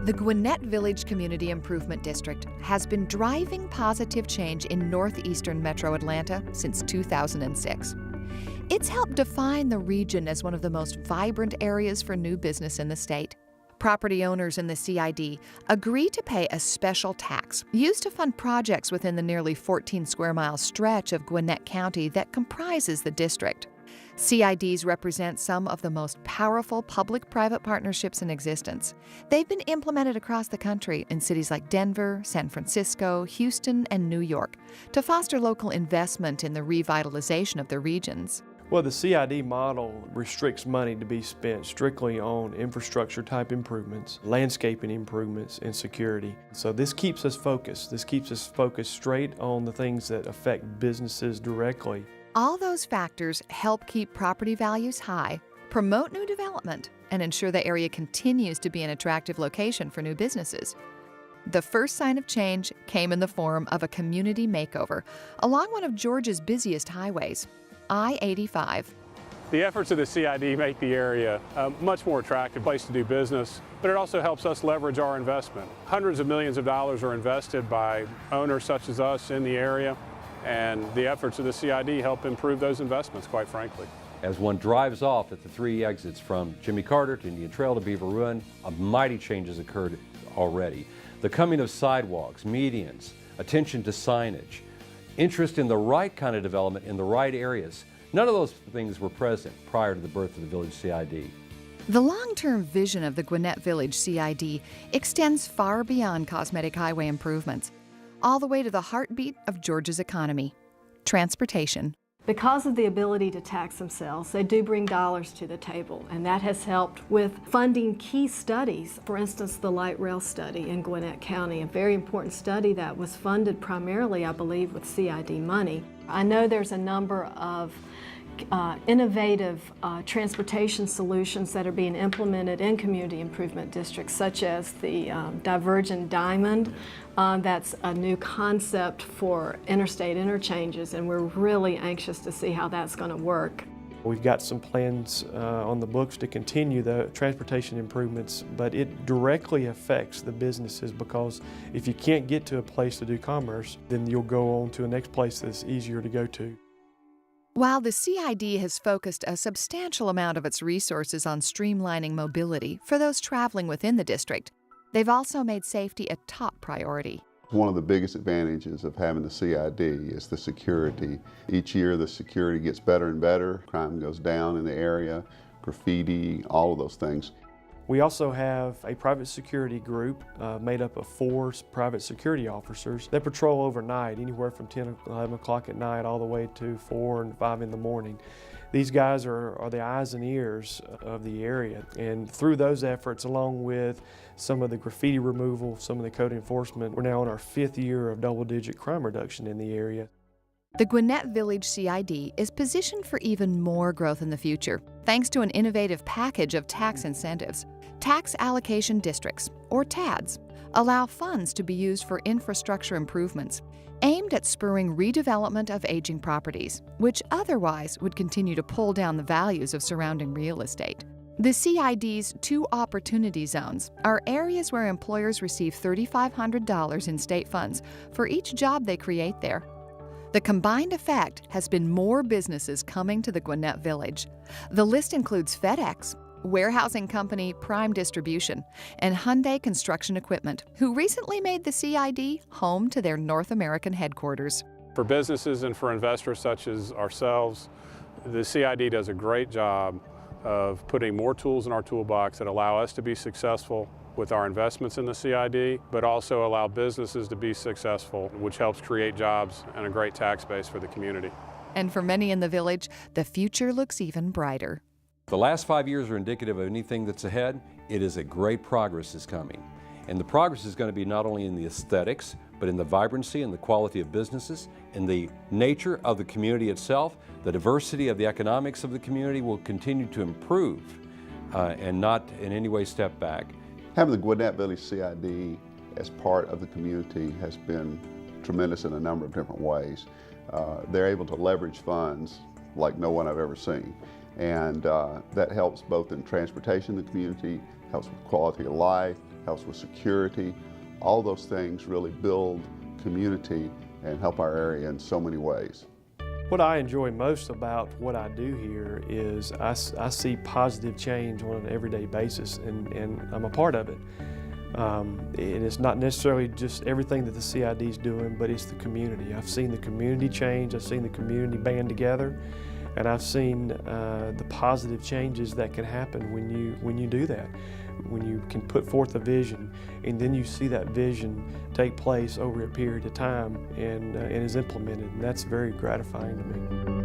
The Gwinnett Village Community Improvement District has been driving positive change in northeastern metro Atlanta since 2006. It's helped define the region as one of the most vibrant areas for new business in the state. Property owners in the CID agree to pay a special tax used to fund projects within the nearly 14 square mile stretch of Gwinnett County that comprises the district. CIDs represent some of the most powerful public-private partnerships in existence. They've been implemented across the country in cities like Denver, San Francisco, Houston, and New York to foster local investment in the revitalization of the regions. Well, the CID model restricts money to be spent strictly on infrastructure-type improvements, landscaping improvements, and security. So this keeps us focused. This keeps us focused straight on the things that affect businesses directly. All those factors help keep property values high, promote new development, and ensure the area continues to be an attractive location for new businesses. The first sign of change came in the form of a community makeover along one of Georgia's busiest highways, I-85. The efforts of the CID make the area a much more attractive place to do business, but it also helps us leverage our investment. Hundreds of millions of dollars are invested by owners such as us in the area, and the efforts of the CID help improve those investments, quite frankly. As one drives off at the three exits from Jimmy Carter to Indian Trail to Beaver Ruin, a mighty change has occurred already. The coming of sidewalks, medians, attention to signage, interest in the right kind of development in the right areas. None of those things were present prior to the birth of the Village CID. The long-term vision of the Gwinnett Village CID extends far beyond cosmetic highway improvements, all the way to the heartbeat of Georgia's economy, transportation. Because of the ability to tax themselves, they do bring dollars to the table, and that has helped with funding key studies. For instance, the light rail study in Gwinnett County, a very important study that was funded primarily, I believe, with CID money. I know there's a number of innovative transportation solutions that are being implemented in community improvement districts, such as the Divergent Diamond. That's a new concept for interstate interchanges, and we're really anxious to see how that's going to work. We've got some plans on the books to continue the transportation improvements, but it directly affects the businesses, because if you can't get to a place to do commerce, then you'll go on to a next place that's easier to go to. While the CID has focused a substantial amount of its resources on streamlining mobility for those traveling within the district, they've also made safety a top priority. One of the biggest advantages of having the CID is the security. Each year the security gets better and better. Crime goes down in the area, graffiti, all of those things. We also have a private security group made up of 4 private security officers that patrol overnight, anywhere from 10, 11 o'clock at night all the way to 4 and 5 in the morning. These guys are the eyes and ears of the area, and through those efforts, along with some of the graffiti removal, some of the code enforcement, we're now in our 5th year of double-digit crime reduction in the area. The Gwinnett Village CID is positioned for even more growth in the future, thanks to an innovative package of tax incentives. Tax allocation districts, or TADs, allow funds to be used for infrastructure improvements aimed at spurring redevelopment of aging properties, which otherwise would continue to pull down the values of surrounding real estate. The CID's 2 opportunity zones are areas where employers receive $3,500 in state funds for each job they create there. The combined effect has been more businesses coming to the Gwinnett Village. The list includes FedEx, warehousing company Prime Distribution, and Hyundai Construction Equipment, who recently made the CID home to their North American headquarters. For businesses and for investors such as ourselves, the CID does a great job of putting more tools in our toolbox that allow us to be successful with our investments in the CID, but also allow businesses to be successful, which helps create jobs and a great tax base for the community. And for many in the village, the future looks even brighter. The last 5 years are indicative of anything that's ahead. It is a great progress is coming. And the progress is going to be not only in the aesthetics, but in the vibrancy and the quality of businesses, in the nature of the community itself. The diversity of the economics of the community will continue to improve and not in any way step back. Having the Gwinnett Village CID as part of the community has been tremendous in a number of different ways. They're able to leverage funds like no one I've ever seen. And that helps both in transportation in the community, helps with quality of life, helps with security. All those things really build community and help our area in so many ways. What I enjoy most about what I do here is I see positive change on an everyday basis, and I'm a part of it. And it's not necessarily just everything that the CID is doing, but it's the community. I've seen the community change, I've seen the community band together, and I've seen the positive changes that can happen when you do that. When you can put forth a vision and then you see that vision take place over a period of time and is implemented, and that's very gratifying to me.